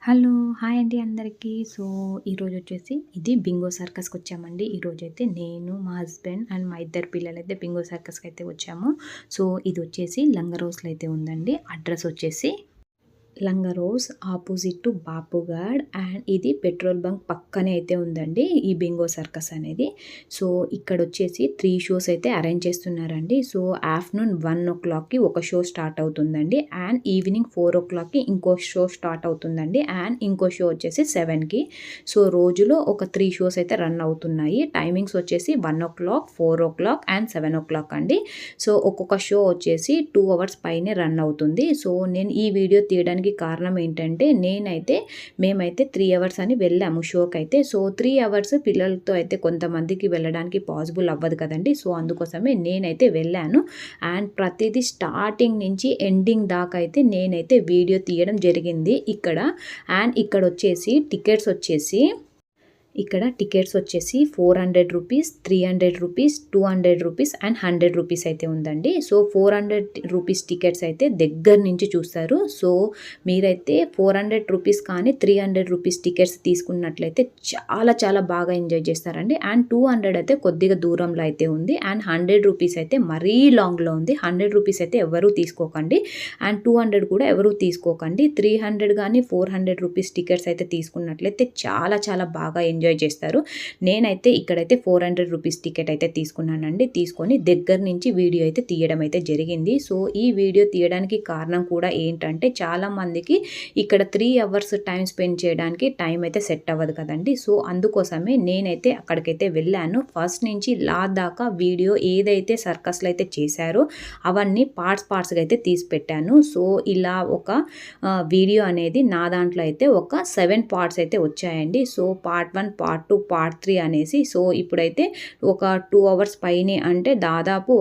Hello! Hi అండి అందరికీ. ఈరోజొచ్చేసి ఇది బింగో సర్కస్‌కొచ్చామండి. ఈరోజైతే నేను, మా హస్బెండ్ అండ్ మా ఇద్దరు పిల్లలైతే బింగో సర్కస్‌కైతే వచ్చాము. ఇదొచ్చేసి లంగరోస్‌లో అయితే ఉందండి. అడ్రస్ వచ్చేసి లంగరోస్ ఆపోజిట్ టు బాపుగాడ్ అండ్ ఇది పెట్రోల్ బంక్ పక్కనే అయితే ఉందండి ఈ బింగో సర్కస్ అనేది. ఇక్కడొచ్చేసి 3 షోస్ అయితే అరేంజ్ చేస్తున్నారండి. ఆఫ్టర్‌నూన్ 1:00కి ఒక షో స్టార్ట్ అవుతుందండి. అండ్ ఈవినింగ్ 4:00కి ఇంకో షో స్టార్ట్ అవుతుందండి. అండ్ ఇంకో షో వచ్చేసి 7కి. రోజులో ఒక 3 షోస్ అయితే రన్ అవుతున్నాయి. టైమింగ్స్ వచ్చేసి 1:00, 4:00 అండ్ 7:00 అండి. ఒక్కొక్క షో వచ్చేసి 2 అవర్స్ పైనే రన్ అవుతుంది. నేను ఈ వీడియో తీయడానికి కారణం ఏంటంటే మేమైతే 3 అవర్స్ అని వెళ్ళాము షోకైతే. 3 అవర్స్ పిల్లలతో అయితే కొంతమందికి వెళ్ళడానికి పాసిబుల్ అవ్వదు కదండి. అందుకోసమే నేనైతే వెళ్ళాను. అండ్ ప్రతిదీ స్టార్టింగ్ నుంచి ఎండింగ్ దాకా అయితే నేనైతే వీడియో తీయడం జరిగింది ఇక్కడ. అండ్ ఇక్కడ వచ్చేసి టికెట్స్ వచ్చేసి 400 rupees, 300 rupees, 200 rupees and 100 rupees అయితే ఉందండి. 400 రూపీస్ టికెట్స్ అయితే దగ్గర నుంచి చూస్తారు. మీరైతే 400 రూపీస్ కానీ 300 రూపీస్ టికెట్స్ తీసుకున్నట్లయితే చాలా చాలా బాగా ఎంజాయ్ చేస్తారండి. అండ్ 200 అయితే కొద్దిగా దూరంలో అయితే ఉంది. అండ్ 100 రూపీస్ అయితే మరీ లాంగ్లో ఉంది. 100 రూపీస్ అయితే ఎవరూ తీసుకోకండి. అండ్ 200 కూడా ఎవరూ తీసుకోకండి. 300 కానీ 400 రూపీస్ టికెట్స్ అయితే తీసుకున్నట్లయితే చాలా చాలా బాగా ఎంజాయ్ చేస్తారు. నేనైతే ఇక్కడైతే 400 రూపీస్ టికెట్ అయితే తీసుకున్నానండి. తీసుకొని దగ్గర నుంచి వీడియో అయితే తీయడం అయితే జరిగింది. ఈ వీడియో తీయడానికి కారణం కూడా ఏంటంటే చాలా మందికి ఇక్కడ 3 అవర్స్ టైం స్పెండ్ చేయడానికి టైం అయితే సెట్ అవ్వదు కదండి. అందుకోసమే నేనైతే అక్కడికైతే వెళ్ళాను. ఫస్ట్ నుంచి లాస్ట్ దాకా వీడియో ఏదైతే సర్కస్లో అయితే చేశారో అవన్నీ పార్ట్స్గా అయితే తీసి పెట్టాను. ఇలా ఒక వీడియో అనేది నా దాంట్లో అయితే ఒక 7 పార్ట్స్ అయితే వచ్చాయండి. పార్ట్ 1, పార్ట్ 2, పార్ట్ 3 అనేసి. ఇప్పుడైతే ఒక 2 అవర్స్ పైనే అంటే దాదాపు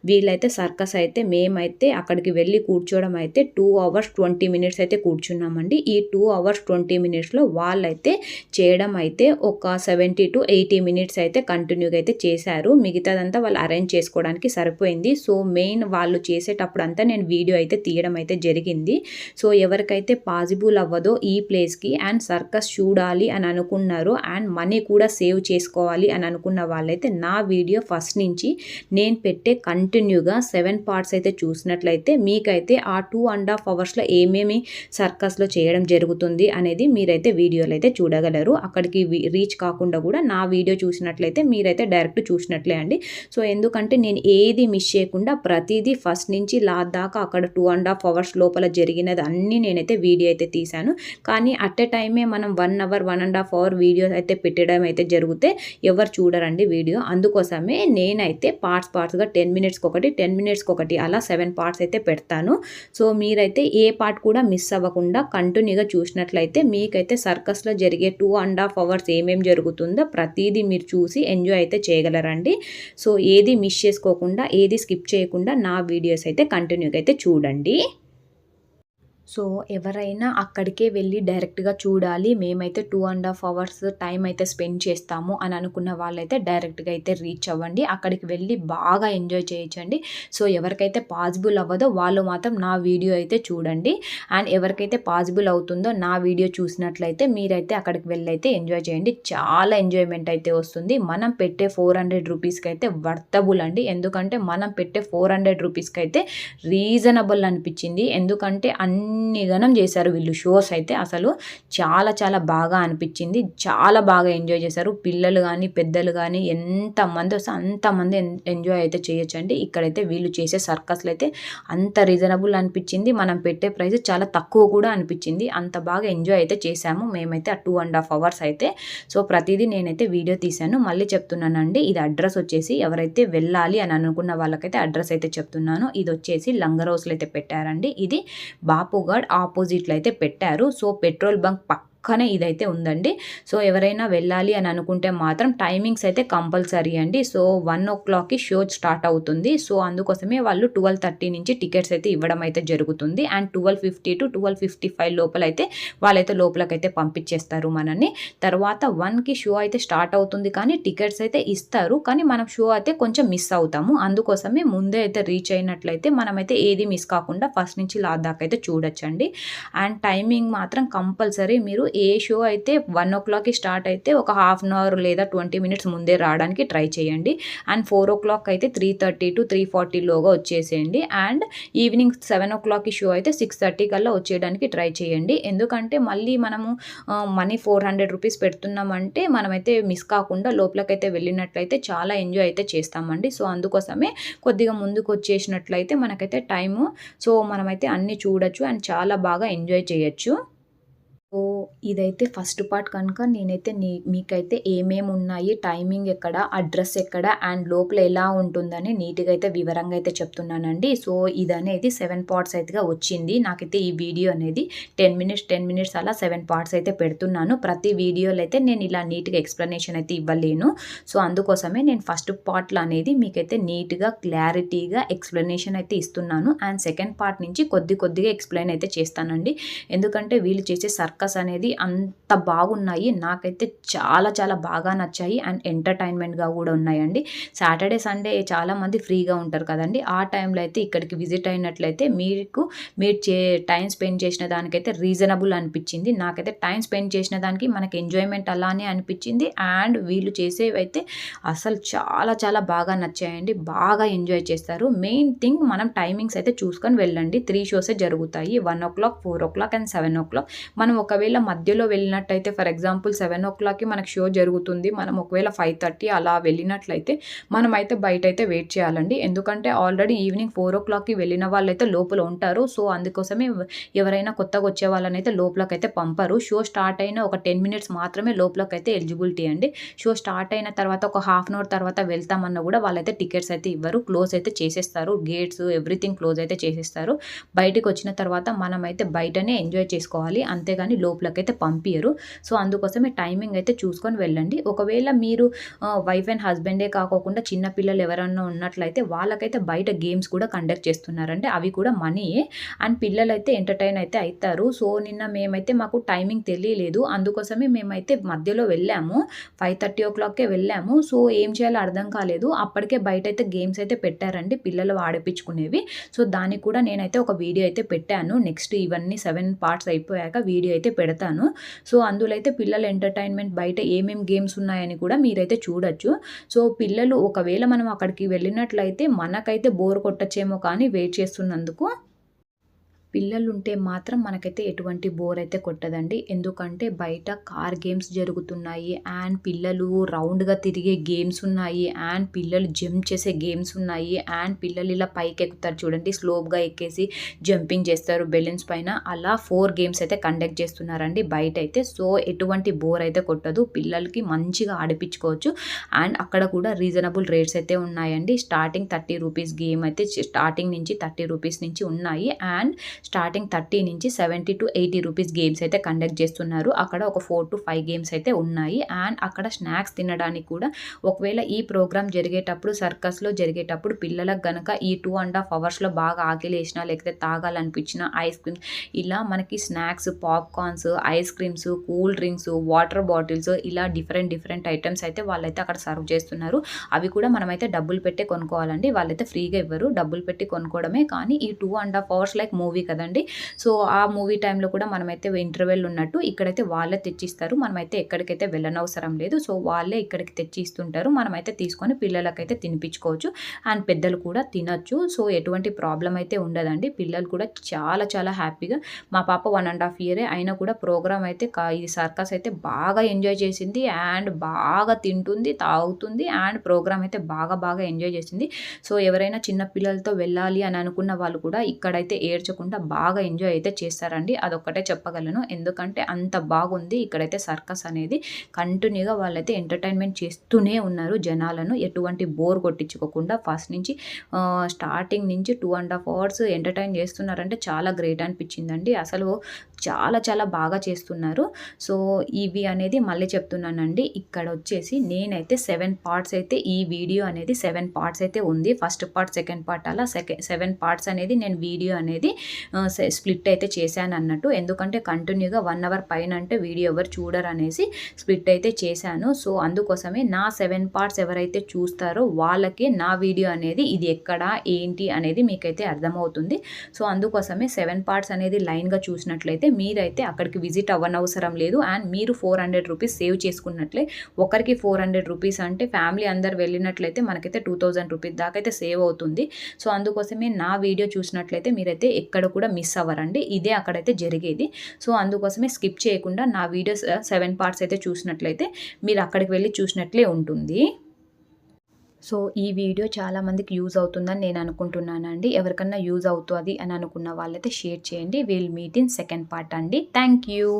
వీళ్ళైతే సర్కస్ అయితే మేమైతే అక్కడికి వెళ్ళి కూర్చోవడం అయితే 2 అవర్స్ 20 మినిట్స్ అయితే కూర్చున్నామండి. ఈ 2 అవర్స్ 20 మినిట్స్లో వాళ్ళైతే చేయడం అయితే ఒక 70 to 80 మినిట్స్ అయితే కంటిన్యూగా అయితే చేశారు. మిగతాదంతా వాళ్ళు అరేంజ్ చేసుకోవడానికి సరిపోయింది. మెయిన్ వాళ్ళు చేసేటప్పుడు అంతా నేను వీడియో అయితే తీయడం అయితే జరిగింది. ఎవరికైతే పాసిబుల్ అవ్వదో ఈ ప్లేస్కి అండ్ సర్కస్ చూడాలి అని అనుకున్నారో అండ్ మనీ కూడా సేవ్ చేసుకోవాలి అని అనుకున్న వాళ్ళైతే నా వీడియో ఫస్ట్ నుంచి నేను పెట్టే కంటిన్యూగా 7 పార్ట్స్ అయితే చూసినట్లయితే మీకైతే ఆ 2.5 అవర్స్లో ఏమేమి సర్కస్లో చేయడం జరుగుతుంది అనేది మీరైతే వీడియోలో అయితే చూడగలరు. అక్కడికి రీచ్ కాకుండా కూడా నా వీడియో చూసినట్లయితే మీరైతే డైరెక్ట్ చూసినట్లే అండి. ఎందుకంటే నేను ఏది మిస్ చేయకుండా ప్రతిదీ ఫస్ట్ నుంచి లాస్ట్ దాకా అక్కడ 2.5 అవర్స్ లోపల జరిగినది అన్నీ నేనైతే వీడియో అయితే తీశాను. కానీ అట్ ఎ టైమే మనం 1 అవర్ 1.5 అవర్ వీడియో అయితే పెట్టడం అయితే జరిగితే ఎవరు చూడరండి వీడియో. అందుకోసమే నేనైతే పార్ట్స్గా 10 మినిట్స్కి ఒకటి 10 మినిట్స్కి ఒకటి అలా 7 పార్ట్స్ అయితే పెడతాను. మీరైతే ఏ పార్ట్ కూడా మిస్ అవ్వకుండా కంటిన్యూగా చూసినట్లయితే మీకైతే సర్కస్లో జరిగే 2.5 అవర్స్ ఏమేమి జరుగుతుందో ప్రతిదీ మీరు చూసి ఎంజాయ్ అయితే చేయగలరండి. ఏది మిస్ చేసుకోకుండా ఏది స్కిప్ చేయకుండా నా వీడియోస్ అయితే కంటిన్యూగా అయితే చూడండి. ఎవరైనా అక్కడికే వెళ్ళి డైరెక్ట్గా చూడాలి, మేమైతే 2.5 అవర్స్ టైం అయితే స్పెండ్ చేస్తాము అని అనుకున్న వాళ్ళైతే డైరెక్ట్గా అయితే రీచ్ అవ్వండి. అక్కడికి వెళ్ళి బాగా ఎంజాయ్ చేయొచ్చండి. ఎవరికైతే పాసిబుల్ అవ్వదో వాళ్ళు మాత్రం నా వీడియో అయితే చూడండి. అండ్ ఎవరికైతే పాసిబుల్ అవుతుందో నా వీడియో చూసినట్లయితే మీరైతే అక్కడికి వెళ్ళి అయితే ఎంజాయ్ చేయండి. చాలా ఎంజాయ్మెంట్ అయితే వస్తుంది. మనం పెట్టే 400 రూపీస్కి అయితే వర్తబుల్ అండి. ఎందుకంటే మనం పెట్టే 400 రూపీస్కి అయితే రీజనబుల్ అనిపించింది. ఎందుకంటే అన్ని గణం చేశారు వీళ్ళు షోస్ అయితే. అసలు చాలా చాలా బాగా అనిపించింది. చాలా బాగా ఎంజాయ్ చేశారు. పిల్లలు కానీ పెద్దలు కానీ ఎంతమంది వస్తే అంతమంది ఎంజాయ్ అయితే చేయొచ్చండి. ఇక్కడైతే వీళ్ళు చేసే సర్కస్లు అయితే అంత రీజనబుల్ అనిపించింది. మనం పెట్టే ప్రైస్ చాలా తక్కువ కూడా అనిపించింది. అంత బాగా ఎంజాయ్ అయితే చేశాము మేమైతే ఆ 2.5 అవర్స్ అయితే. ప్రతిదీ నేనైతే వీడియో తీశాను. మళ్ళీ చెప్తున్నానండి, ఇది అడ్రస్ వచ్చేసి ఎవరైతే వెళ్ళాలి అని అనుకున్న వాళ్ళకైతే అడ్రస్ అయితే చెప్తున్నాను. ఇది వచ్చేసి లంగరోస్లో అయితే పెట్టారండి. ఇది బాపుగాడ్ ఆపోజిట్లో అయితే పెట్టారు. పెట్రోల్ బంక్ పక్కనే ఇదైతే ఉందండి. సో ఎవరైనా వెళ్ళాలి అని అనుకుంటే మాత్రం టైమింగ్స్ అయితే కంపల్సరీ అండి. సో 1:00కి షో స్టార్ట్ అవుతుంది. సో అందుకోసమే వాళ్ళు 12:30 నుంచి టికెట్స్ అయితే ఇవ్వడం అయితే జరుగుతుంది. అండ్ 12:50 టు 12:55 లోపలైతే వాళ్ళైతే లోపలకైతే పంపించేస్తారు మనల్ని. తర్వాత 1కి షో అయితే స్టార్ట్ అవుతుంది కానీ టికెట్స్ అయితే ఇస్తారు. కానీ మనం షో అయితే కొంచెం మిస్ అవుతాము. అందుకోసమే ముందే అయితే రీచ్ అయినట్లయితే మనమైతే ఏది మిస్ కాకుండా ఫస్ట్ నుంచి లాస్ట్ దాకా అయితే చూడొచ్చండి. అండ్ టైమింగ్ మాత్రం కంపల్సరీ మీరు ఏ షో అయితే 1:00కి స్టార్ట్ అయితే ఒక హాఫ్ అన్ అవర్ లేదా 20 మినిట్స్ ముందే రావడానికి ట్రై చేయండి. అండ్ 4:00 అయితే 3:30 టు 3:40 లోగా వచ్చేసేయండి. అండ్ ఈవినింగ్ 7:00కి షో అయితే 6:30 కల్లా వచ్చేయడానికి ట్రై చేయండి. ఎందుకంటే మళ్ళీ మనము మనీ 400 రూపీస్ పెడుతున్నామంటే మనమైతే మిస్ కాకుండా లోపలికైతే వెళ్ళినట్లయితే చాలా ఎంజాయ్ అయితే చేస్తామండి. సో అందుకోసమే కొద్దిగా ముందుకు వచ్చేసినట్లయితే మనకైతే టైము సో మనమైతే అన్నీ చూడొచ్చు అండ్ చాలా బాగా ఎంజాయ్ చేయొచ్చు. సో ఇదైతే ఫస్ట్ పార్ట్ కనుక నేనైతే మీకైతే ఏమేమి ఉన్నాయి, టైమింగ్ ఎక్కడ, అడ్రస్ ఎక్కడ అండ్ లోపల ఎలా ఉంటుందని నీట్గా అయితే వివరంగా అయితే చెప్తున్నానండి. సో ఇదనేది 7 పార్ట్స్ అయితేగా వచ్చింది. నాకైతే ఈ వీడియో అనేది 10 మినిట్స్ అలా 7 పార్ట్స్ అయితే పెడుతున్నాను. ప్రతి వీడియోలో అయితే నేను ఇలా నీట్గా ఎక్స్ప్లెనేషన్ అయితే ఇవ్వలేను. సో అందుకోసమే నేను ఫస్ట్ పార్ట్లో అనేది మీకైతే నీట్గా క్లారిటీగా ఎక్స్ప్లెనేషన్ అయితే ఇస్తున్నాను. అండ్ సెకండ్ పార్ట్ నుంచి కొద్దిగా ఎక్స్ప్లెయిన్ అయితే చేస్తానండి. ఎందుకంటే వీళ్ళు చేసే సర్కస్ అనేది అంత బాగున్నాయి. నాకైతే చాలా బాగా నచ్చాయి అండ్ ఎంటర్టైన్మెంట్గా కూడా ఉన్నాయండి. సాటర్డే సండే చాలామంది ఫ్రీగా ఉంటారు కదండి. ఆ టైంలో అయితే ఇక్కడికి విజిట్ అయినట్లయితే మీరు టైం స్పెండ్ చేసిన దానికైతే రీజనబుల్ అనిపించింది. నాకైతే టైం స్పెండ్ చేసిన దానికి మనకి ఎంజాయ్మెంట్ అలానే అనిపించింది. అండ్ వీళ్ళు చేసేవైతే అసలు చాలా బాగా నచ్చాయండి. బాగా ఎంజాయ్ చేస్తారు. మెయిన్ థింగ్ మనం టైమింగ్స్ అయితే చూసుకొని వెళ్ళండి. 3 షోసే జరుగుతాయి. 1:00, 4:00 అండ్ 7:00. మనం ఒకవేళ మధ్యలో వెళ్ళినట్టయితే ఫర్ ఎగ్జాంపుల్ 7:00కి మనకు షో జరుగుతుంది. మనం ఒకవేళ 5:30 అలా వెళ్ళినట్లయితే మనమైతే బయట అయితే వెయిట్ చేయాలండి. ఎందుకంటే ఆల్రెడీ ఈవినింగ్ 4:00కి వెళ్ళిన వాళ్ళైతే లోపల ఉంటారు. సో అందుకోసమే ఎవరైనా కొత్తగా వచ్చే వాళ్ళనైతే లోపలకైతే పంపరు. షో స్టార్ట్ అయిన ఒక 10 మినిట్స్ మాత్రమే లోపలకైతే ఎలిజిబిలిటీ అండి. షో స్టార్ట్ అయిన తర్వాత ఒక హాఫ్ అన్ అవర్ తర్వాత వెళ్తామన్నా కూడా వాళ్ళైతే టికెట్స్ అయితే ఇవ్వరు. క్లోజ్ అయితే చేసేస్తారు. గేట్స్ ఎవ్రీథింగ్ క్లోజ్ అయితే చేసేస్తారు. బయటకు వచ్చిన తర్వాత మనమైతే బయటనే ఎంజాయ్ చేసుకోవాలి. అంతేగాని లోపలకైతే పంపియరు. సో అందుకోసమే టైమింగ్ అయితే చూసుకొని వెళ్ళండి. ఒకవేళ మీరు వైఫ్ అండ్ హస్బెండే కాకోకుండా చిన్న పిల్లలు ఎవరన్నా ఉన్నట్లయితే వాళ్ళకైతే బయట గేమ్స్ కూడా కండక్ట్ చేస్తున్నారంటే అవి కూడా మనీయే. అండ్ పిల్లలైతే ఎంటర్టైన్ అయితే అవుతారు. సో నిన్న మేమైతే మాకు టైమింగ్ తెలియలేదు. అందుకోసమే మేమైతే మధ్యలో వెళ్ళాము. 5:30 వెళ్ళాము. సో ఏం చేయాలో అర్థం కాలేదు. అప్పటికే బయట అయితే గేమ్స్ అయితే పెట్టారండి పిల్లలు ఆడిపించుకునేవి. సో దానికి కూడా నేనైతే ఒక వీడియో అయితే పెట్టాను. నెక్స్ట్ ఇవన్నీ 7 పార్ట్స్ అయిపోయాక వీడియో అయితే పెడతాను. సో అందులో అయితే పిల్లల ఎంటర్టైన్మెంట్ బయట ఏమేమి గేమ్స్ ఉన్నాయని కూడా మీరైతే చూడొచ్చు. సో పిల్లలు ఒకవేళ మనం అక్కడికి వెళ్ళినట్లయితే మనకైతే బోర్ కొట్టచ్చేమో కానీ వెయిట్ చేస్తున్నందుకు పిల్లలుంటే మాత్రం మనకైతే ఎటువంటి బోర్ అయితే కొట్టదండి. ఎందుకంటే బయట కార్ గేమ్స్ జరుగుతున్నాయి. అండ్ పిల్లలు రౌండ్గా తిరిగే గేమ్స్ ఉన్నాయి. అండ్ పిల్లలు జంప్ చేసే గేమ్స్ ఉన్నాయి. అండ్ పిల్లలు ఇలా పైకి ఎక్కుతారు చూడండి, స్లోప్గా ఎక్కేసి జంపింగ్ చేస్తారు బెలూన్స్ పైన. అలా 4 గేమ్స్ అయితే కండక్ట్ చేస్తున్నారండి బయట అయితే. సో ఎటువంటి బోర్ అయితే కొట్టదు. పిల్లలకి మంచిగా ఆడిపించుకోవచ్చు. అండ్ అక్కడ కూడా రీజనబుల్ రేట్స్ అయితే ఉన్నాయండి. స్టార్టింగ్ 30 రూపీస్ గేమ్ అయితే స్టార్టింగ్ నుంచి 30 రూపీస్ నుంచి ఉన్నాయి. అండ్ స్టార్టింగ్ 30 నుంచి 70 to 80 రూపీస్ గేమ్స్ అయితే కండక్ట్ చేస్తున్నారు. అక్కడ ఒక 4 to 5 గేమ్స్ అయితే ఉన్నాయి. అండ్ అక్కడ స్నాక్స్ తినడానికి కూడా ఒకవేళ ఈ ప్రోగ్రామ్ జరిగేటప్పుడు సర్కస్లో జరిగేటప్పుడు పిల్లలకు కనుక ఈ 2.5 అవర్స్లో బాగా ఆకలేసినా లేకపోతే తాగాలనిపించిన ఐస్ క్రీమ్స్ ఇలా మనకి snacks, popcorns, ice creams, cool drinks, water bottles ఇలా డిఫరెంట్ ఐటమ్స్ అయితే వాళ్ళైతే అక్కడ సర్వ్ చేస్తున్నారు. అవి కూడా మనమైతే డబ్బులు పెట్టి కొనుక్కోవాలండి. వాళ్ళైతే ఫ్రీగా ఇవ్వరు. డబ్బులు పెట్టి కొనుక్కోవడమే. కానీ ఈ 2.5 అవర్స్ లైక్ మూవీ కదండి. సో ఆ మూవీ టైంలో కూడా మనమైతే ఇంటర్వెల్ ఉన్నట్టు ఇక్కడైతే వాళ్ళే తెచ్చిస్తారు. మనమైతే ఎక్కడికైతే వెళ్ళనవసరం లేదు. సో వాళ్ళే ఇక్కడికి తెచ్చి ఇస్తుంటారు. మనమైతే తీసుకొని పిల్లలకైతే తినిపించుకోవచ్చు. అండ్ పెద్దలు కూడా తినొచ్చు. సో ఎటువంటి ప్రాబ్లం అయితే ఉండదండి. పిల్లలు కూడా చాలా హ్యాపీగా, మా పాప 1.5 ఇయరే అయినా కూడా ప్రోగ్రామ్ అయితే ఇది సర్కస్ అయితే బాగా ఎంజాయ్ చేసింది. అండ్ బాగా తింటుంది, తాగుతుంది. అండ్ ప్రోగ్రామ్ అయితే బాగా ఎంజాయ్ చేసింది. సో ఎవరైనా చిన్న పిల్లలతో వెళ్ళాలి అని అనుకున్న వాళ్ళు కూడా ఇక్కడైతే ఏడ్చకుండా బాగా ఎంజాయ్ అయితే చేస్తారండి. అదొక్కటే చెప్పగలను. ఎందుకంటే అంత బాగుంది ఇక్కడైతే సర్కస్ అనేది. కంటిన్యూగా వాళ్ళైతే ఎంటర్టైన్మెంట్ చేస్తూనే ఉన్నారు జనాలను, ఎటువంటి బోర్ కొట్టించుకోకుండా. ఫస్ట్ నుంచి స్టార్టింగ్ నుంచి 2.5 అవర్స్ ఎంటర్టైన్ చేస్తున్నారంటే చాలా గ్రేట్ అనిపించిందండి. అసలు చాలా చాలా బాగా చేస్తున్నారు. సో ఇవి అనేది మళ్ళీ చెప్తున్నానండి. ఇక్కడ వచ్చేసి నేనైతే 7 పార్ట్స్ అయితే ఈ వీడియో అనేది 7 పార్ట్స్ అయితే ఉంది. ఫస్ట్ పార్ట్, సెకండ్ పార్ట్ అలా 7 పార్ట్స్ అనేది నేను వీడియో అనేది స్ప్లిట్ అయితే చేశాను అన్నట్టు. ఎందుకంటే కంటిన్యూగా 1 అవర్ పైన అంటే వీడియో ఎవరు చూడరు అనేసి స్ప్లిట్ అయితే చేశాను. సో అందుకోసమే నా 7 పార్ట్స్ ఎవరైతే చూస్తారో వాళ్ళకి నా వీడియో అనేది ఇది ఎక్కడ ఏంటి అనేది మీకైతే అర్థమవుతుంది. సో అందుకోసమే 7 పార్ట్స్ అనేది లైన్గా చూసినట్లయితే మీరైతే అక్కడికి విజిట్ అవ్వనవసరం లేదు. అండ్ మీరు 400 రూపీస్ సేవ్ చేసుకున్నట్లే, ఒకరికి 400 రూపీస్ అంటే ఫ్యామిలీ అందరు వెళ్ళినట్లయితే మనకైతే 2000 రూపీస్ దాకా అయితే సేవ్ అవుతుంది. సో అందుకోసమే నా వీడియో చూసినట్లయితే మీరైతే ఎక్కడ కూడా మిస్ అవ్వరండి. ఇదే అక్కడైతే జరిగేది. సో అందుకోసమే స్కిప్ చేయకుండా నా వీడియోస్ 7 పార్ట్స్ అయితే చూసినట్లయితే మీరు అక్కడికి వెళ్ళి చూసినట్లే ఉంటుంది. సో ఈ వీడియో చాలామందికి యూజ్ అవుతుందని నేను అనుకుంటున్నానండి. ఎవరికన్నా యూజ్ అవుతుంది అని అనుకున్న వాళ్ళైతే షేర్ చేయండి. Will meet in second part అండి. Thank you.